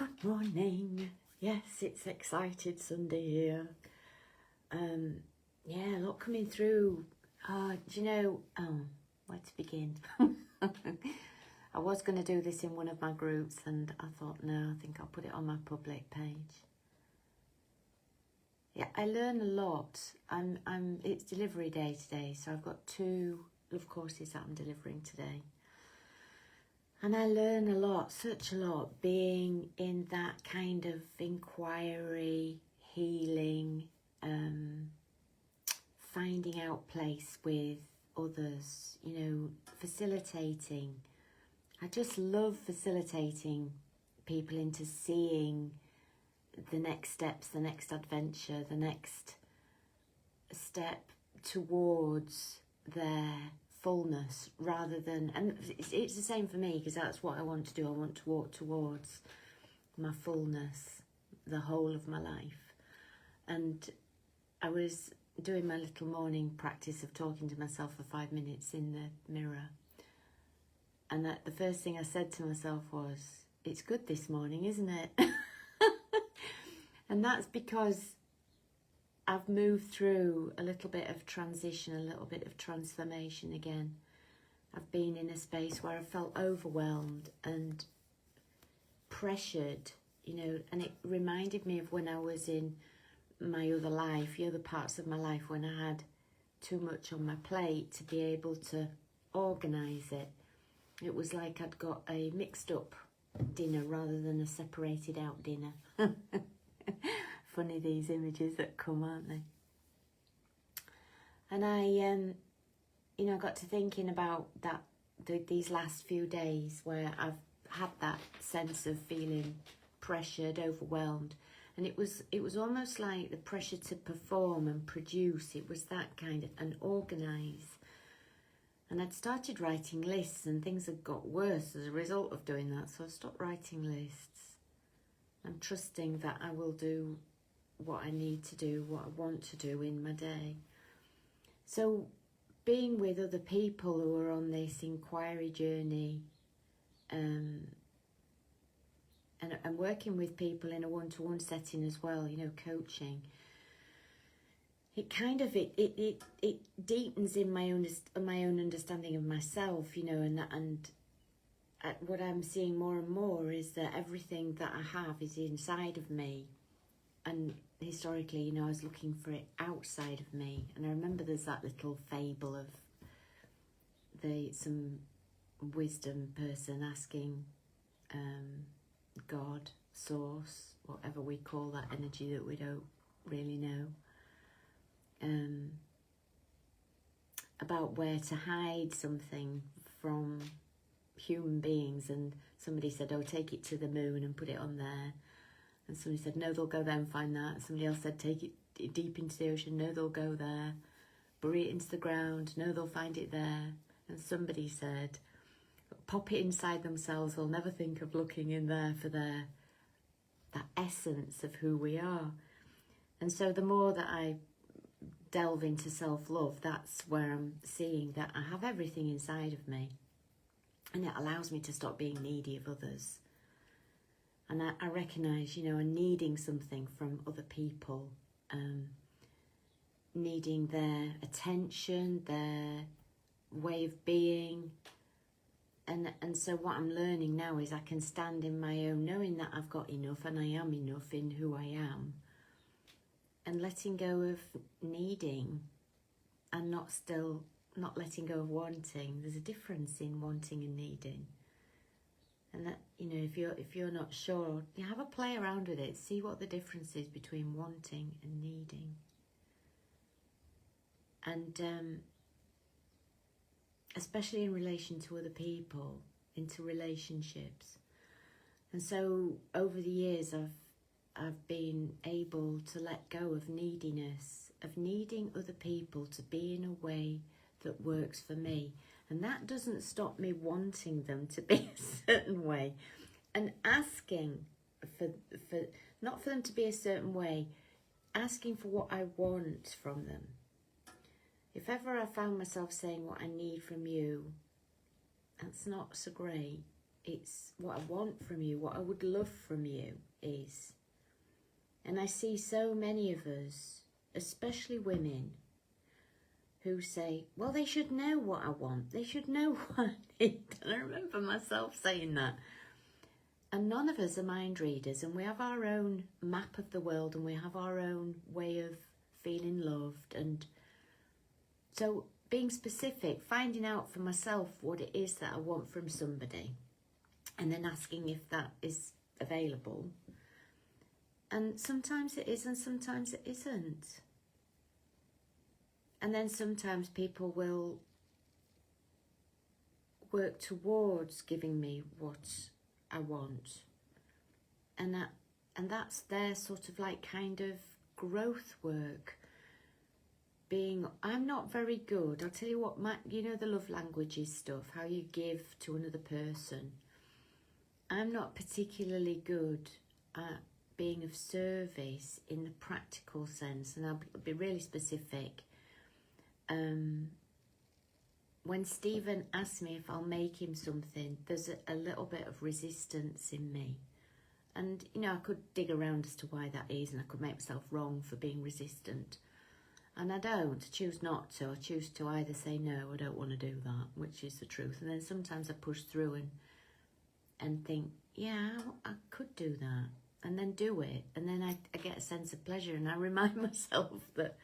Good morning. Yes, it's excited Sunday here. Yeah, a lot coming through. Do you know, where to begin? I was going to do this in one of my groups and I thought, no, I think I'll put it on my public page. Yeah, I learn a lot. It's delivery day today, so I've got 2 love courses that I'm delivering today. And I learn a lot, such a lot, being in that kind of inquiry, healing, finding out place with others, you know, facilitating. I just love facilitating people into seeing the next steps, the next adventure, the next step towards their fullness, rather than, and it's the same for me, because that's what I want to do. I want to walk towards my fullness, the whole of my life. And I was doing my little morning practice of talking to myself for 5 minutes in the mirror, and the first thing I said to myself was, it's good this morning, isn't it? And that's because I've moved through a little bit of transition, a little bit of transformation again. I've been in a space where I felt overwhelmed and pressured, you know, and it reminded me of when I was in my other life, the other parts of my life, when I had too much on my plate to be able to organise it. It was like I'd got a mixed up dinner rather than a separated out dinner. Funny, these images that come, aren't they? And I, you know, got to thinking about that these last few days where I've had that sense of feeling pressured, overwhelmed, and it was almost like the pressure to perform and produce. It was that kind of, and organise. And I'd started writing lists, and things had got worse as a result of doing that. So I stopped writing lists. I'm trusting that I will do what I need to do, what I want to do in my day. So being with other people who are on this inquiry journey, and working with people in a one-to-one setting as well, you know, coaching, it kind of it deepens in my own understanding of myself, you know, and what I'm seeing more and more is that everything that I have is inside of me. And historically, you know, I was looking for it outside of me. And I remember there's that little fable of some wisdom person asking God, source, whatever we call that energy that we don't really know, about where to hide something from human beings. And somebody said, oh, take it to the moon and put it on there. And somebody said, no, they'll go there and find that. Somebody else said, take it deep into the ocean. No, they'll go there. Bury it into the ground. No, they'll find it there. And somebody said, pop it inside themselves. They'll never think of looking in there for that essence of who we are. And so the more that I delve into self-love, that's where I'm seeing that I have everything inside of me. And it allows me to stop being needy of others. And I recognise, you know, I'm needing something from other people, needing their attention, their way of being. And so what I'm learning now is I can stand in my own, knowing that I've got enough and I am enough in who I am, and letting go of needing and not letting go of wanting. There's a difference in wanting and needing. And that, you know, if you're not sure, you have a play around with it. See what the difference is between wanting and needing. And especially in relation to other people, into relationships. And so over the years, I've been able to let go of neediness, of needing other people to be in a way that works for me. And that doesn't stop me wanting them to be a certain way, and asking for not for them to be a certain way, asking for what I want from them. If ever I found myself saying what I need from you, that's not so great. It's what I want from you, what I would love from you is. And I see so many of us, especially women, who say, well, they should know what I want. They should know what I need. And I remember myself saying that. And none of us are mind readers, and we have our own map of the world, and we have our own way of feeling loved. And so being specific, finding out for myself what it is that I want from somebody, and then asking if that is available. And sometimes it is and sometimes it isn't. And then sometimes people will work towards giving me what I want. And that's their sort of like kind of growth work. I'm not very good. I'll tell you what, the love languages stuff, how you give to another person. I'm not particularly good at being of service in the practical sense, and I'll be really specific. When Stephen asks me if I'll make him something, there's a little bit of resistance in me. And, I could dig around as to why that is, and I could make myself wrong for being resistant. And I don't. I choose not to. I choose to either say, no, I don't want to do that, which is the truth. And then sometimes I push through and think, yeah, I could do that. And then do it. And then I get a sense of pleasure, and I remind myself that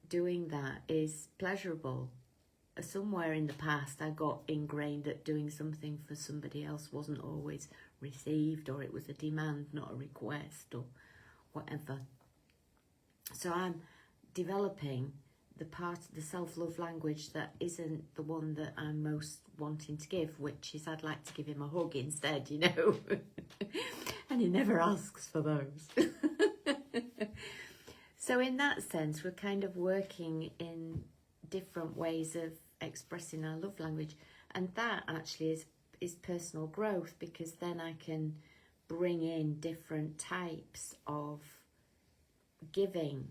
doing that is pleasurable. Somewhere in the past I got ingrained that doing something for somebody else wasn't always received, or it was a demand, not a request, or whatever. So I'm developing the part of the self-love language that isn't the one that I'm most wanting to give, which is I'd like to give him a hug instead, and he never asks for those. So in that sense, we're kind of working in different ways of expressing our love language, and that actually is personal growth, because then I can bring in different types of giving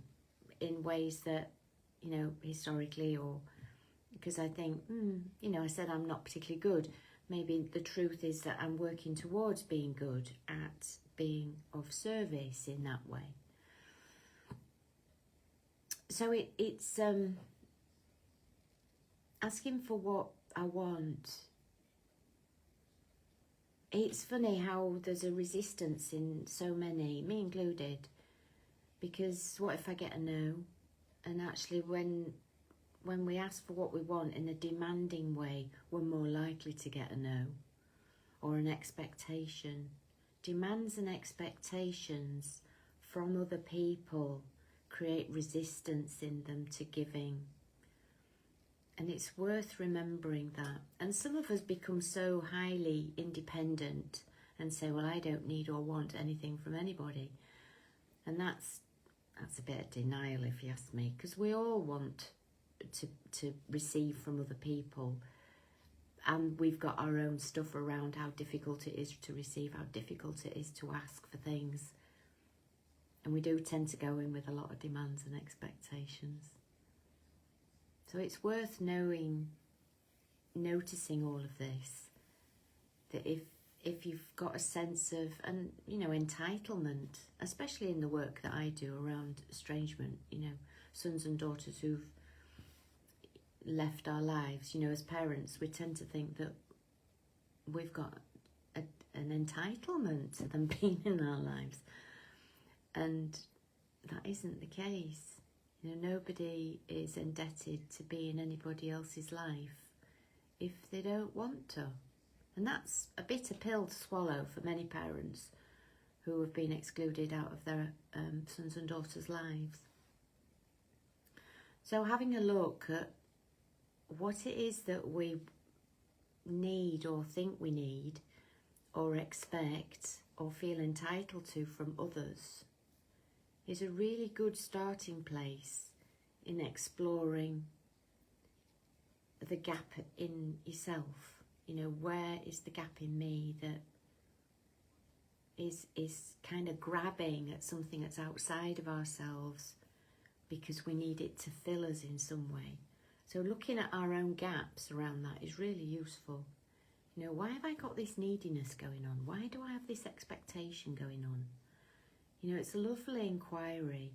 in ways that historically, or because I think I said I'm not particularly good. Maybe the truth is that I'm working towards being good at being of service in that way. So it's asking for what I want. It's funny how there's a resistance in so many, me included, because what if I get a no? And actually when we ask for what we want in a demanding way, we're more likely to get a no, or an expectation. Demands and expectations from other people create resistance in them to giving. And it's worth remembering that. And some of us become so highly independent and say, well, I don't need or want anything from anybody. And that's a bit of denial, if you ask me, because we all want to receive from other people. And we've got our own stuff around how difficult it is to receive, how difficult it is to ask for things. And we do tend to go in with a lot of demands and expectations. So it's worth noticing all of this, that if you've got a sense of, and entitlement, especially in the work that I do around estrangement, sons and daughters who've left our lives, as parents, we tend to think that we've got an entitlement to them being in our lives. And that isn't the case. Nobody is indebted to be in anybody else's life if they don't want to. And that's a bitter pill to swallow for many parents who have been excluded out of their sons and daughters' lives. So having a look at what it is that we need or think we need or expect or feel entitled to from others is a really good starting place in exploring the gap in yourself. Where is the gap in me that is kind of grabbing at something that's outside of ourselves because we need it to fill us in some way. So looking at our own gaps around that is really useful You know, why have I got this neediness going on? Why do I have this expectation going on? You know, it's a lovely inquiry.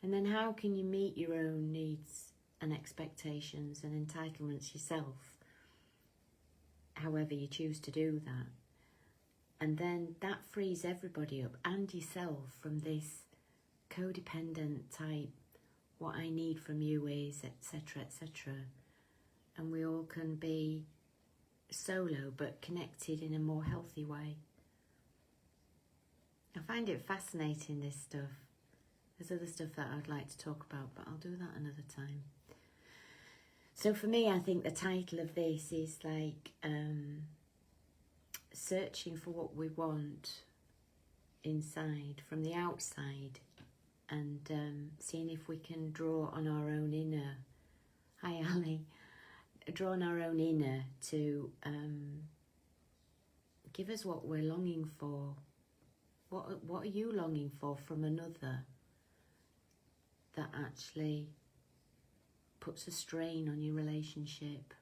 And then how can you meet your own needs and expectations and entitlements yourself, however you choose to do that? And then that frees everybody up and yourself from this codependent type, what I need from you is, etc., etc. And we all can be solo but connected in a more healthy way. I find it fascinating, this stuff. There's other stuff that I'd like to talk about, but I'll do that another time. So for me, I think the title of this is like searching for what we want inside from the outside, and seeing if we can draw on our own inner. Hi, Ali. Draw on our own inner to give us what we're longing for. What are you longing for from another that actually puts a strain on your relationship?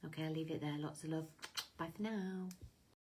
Okay, I'll leave it there. Lots of love. Bye for now.